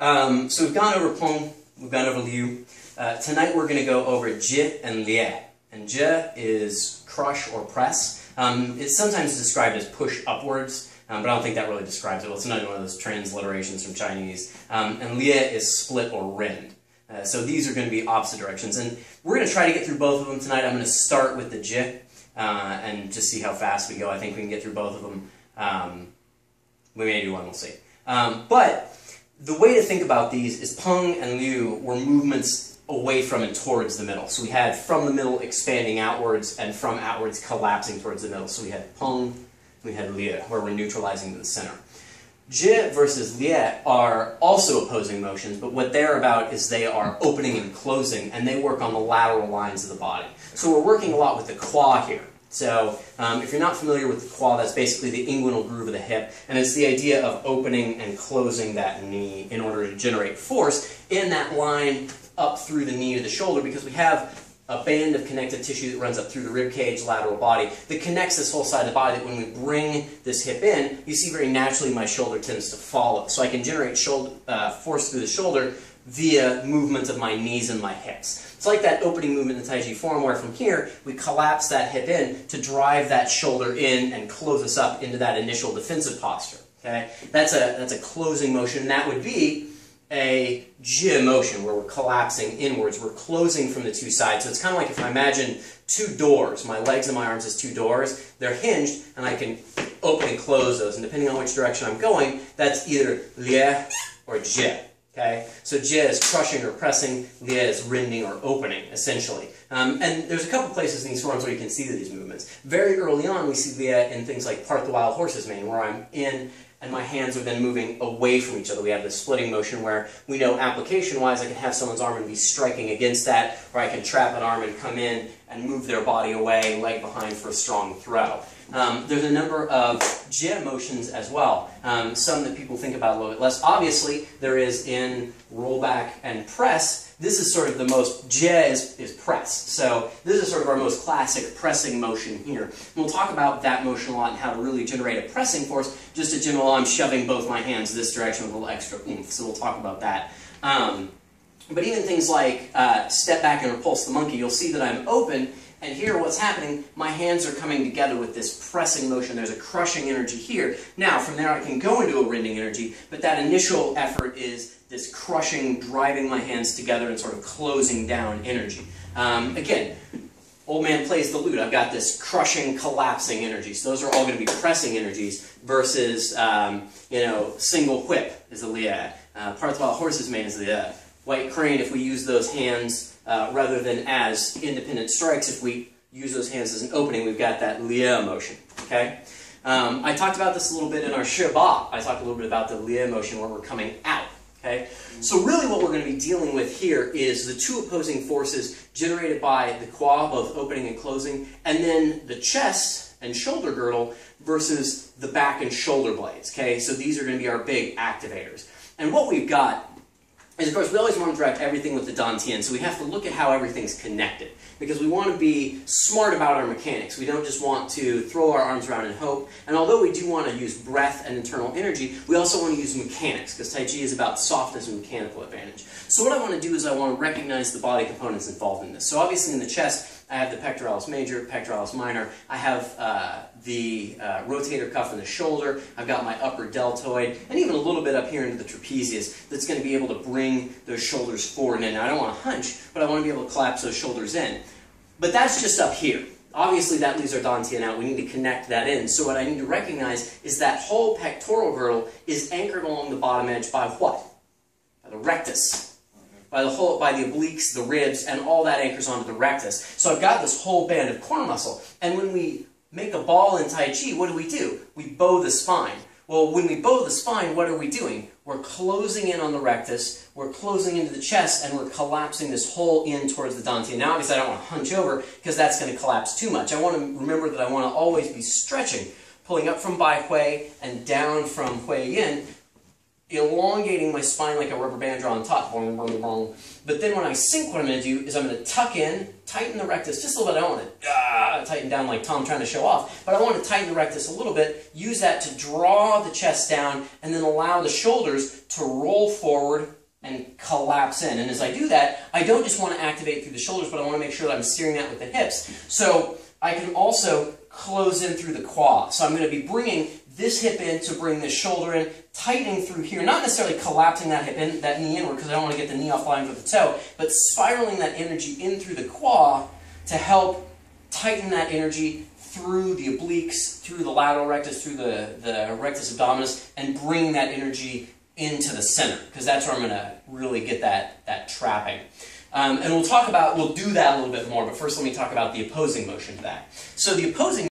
So we've gone over peng, we've gone over lieh. Tonight we're going to go over jieh and lieh. And jieh is crush or press. It's sometimes described as push upwards, but I don't think that really describes it. Well, it's not one of those transliterations from Chinese. And lieh is split or rend. So these are going to be opposite directions. And we're going to try to get through both of them tonight. I'm going to start with the jieh and just see how fast we go. I think we can get through both of them. We may do one, we'll see. But the way to think about these is peng and lieh were movements away from and towards the middle. So we had from the middle expanding outwards and from outwards collapsing towards the middle. So we had peng, we had lieh, where we're neutralizing to the center. Jieh versus lieh are also opposing motions, but what they're about is they are opening and closing, and they work on the lateral lines of the body. So we're working a lot with the qua here. So if you're not familiar with the qua, that's basically the inguinal groove of the hip, and it's the idea of opening and closing that knee in order to generate force in that line up through the knee to the shoulder, because we have a band of connective tissue that runs up through the rib cage, lateral body, that connects this whole side of the body, that when we bring this hip in, you see very naturally my shoulder tends to follow. So I can generate shoulder, force through the shoulder via movement of my knees and my hips. It's like that opening movement in the taiji form, where from here we collapse that hip in to drive that shoulder in and close us up into that initial defensive posture. Okay? That's a closing motion, and that would be a jieh motion, where we're collapsing inwards. We're closing from the two sides. So it's kind of like if I imagine two doors, my legs and my arms as two doors. They're hinged, and I can open and close those. And depending on which direction I'm going, that's either lieh or jieh. Okay? So jieh is crushing or pressing, lieh is rending or opening, essentially. And there's a couple places in these forms where you can see these movements. Very early on, we see lieh in things like Part the Wild Horse's Mane, where I'm in and my hands are then moving away from each other. We have this splitting motion where we know application-wise I can have someone's arm and be striking against that, or I can trap an arm and come in and move their body away, leg behind for a strong throw. There's a number of jieh motions as well, some that people think about a little bit less. Obviously, there is in rollback and press. This is sort of the most, jieh is press. So this is sort of our most classic pressing motion here. And we'll talk about that motion a lot and how to really generate a pressing force. Just a general, I'm shoving both my hands this direction with a little extra oomph. So we'll talk about that. But even things like step back and repulse the monkey, you'll see that I'm open. And here what's happening, my hands are coming together with this pressing motion. There's a crushing energy here. Now, from there I can go into a rending energy, but that initial effort is this crushing, driving my hands together and sort of closing down energy. Again, old man plays the lute. I've got this crushing, collapsing energy. So those are all going to be pressing energies versus, single whip is the lieh. Part the Wild Horse's Mane is the lieh. White crane, if we use those hands rather than as independent strikes, if we use those hands as an opening, we've got that lieh motion. Okay? I talked about this a little bit in our sheba. I talked a little bit about the lieh motion where we're coming out. Okay? So really what we're going to be dealing with here is the two opposing forces generated by the qua, both opening and closing, and then the chest and shoulder girdle versus the back and shoulder blades. Okay? So these are going to be our big activators. And what we've got is, of course, we always want to direct everything with the dantian, so we have to look at how everything's connected, because we want to be smart about our mechanics. We don't just want to throw our arms around and hope, and although we do want to use breath and internal energy, we also want to use mechanics, because taiji is about softness and mechanical advantage. So what I want to do is I want to recognize the body components involved in this. So obviously in the chest, I have the pectoralis major, pectoralis minor. I have the rotator cuff in the shoulder. I've got my upper deltoid, and even a little bit up here into the trapezius that's going to be able to bring those shoulders forward and in. Now, I don't want to hunch, but I want to be able to collapse those shoulders in. But that's just up here. Obviously, that leaves our dantian out. We need to connect that in. So what I need to recognize is that whole pectoral girdle is anchored along the bottom edge by what? By the rectus. By the obliques, the ribs, and all that anchors onto the rectus. So I've got this whole band of core muscle. And when we make a ball in Tai Chi, what do? We bow the spine. Well, when we bow the spine, what are we doing? We're closing in on the rectus, we're closing into the chest, and we're collapsing this whole in towards the dantian. Now, obviously, I don't want to hunch over, because that's going to collapse too much. I want to remember that I want to always be stretching, pulling up from Bai Hui and down from Hui Yin, elongating my spine like a rubber band drawn on top. But then when I sink, what I'm going to do is I'm going to tuck in, tighten the rectus just a little bit. I don't want to tighten down like Tom trying to show off, but I want to tighten the rectus a little bit, use that to draw the chest down, and then allow the shoulders to roll forward and collapse in. And as I do that, I don't just want to activate through the shoulders, but I want to make sure that I'm steering that with the hips. So I can also close in through the quad. So I'm going to be bringing this hip in to bring this shoulder in, tightening through here, not necessarily collapsing that hip in, that knee inward, because I don't want to get the knee off line with the toe, but spiraling that energy in through the quad to help tighten that energy through the obliques, through the lateral rectus, through the rectus abdominis, and bring that energy into the center, because that's where I'm going to really get that trapping. And we'll do that a little bit more, but first let me talk about the opposing motion to that. So the opposing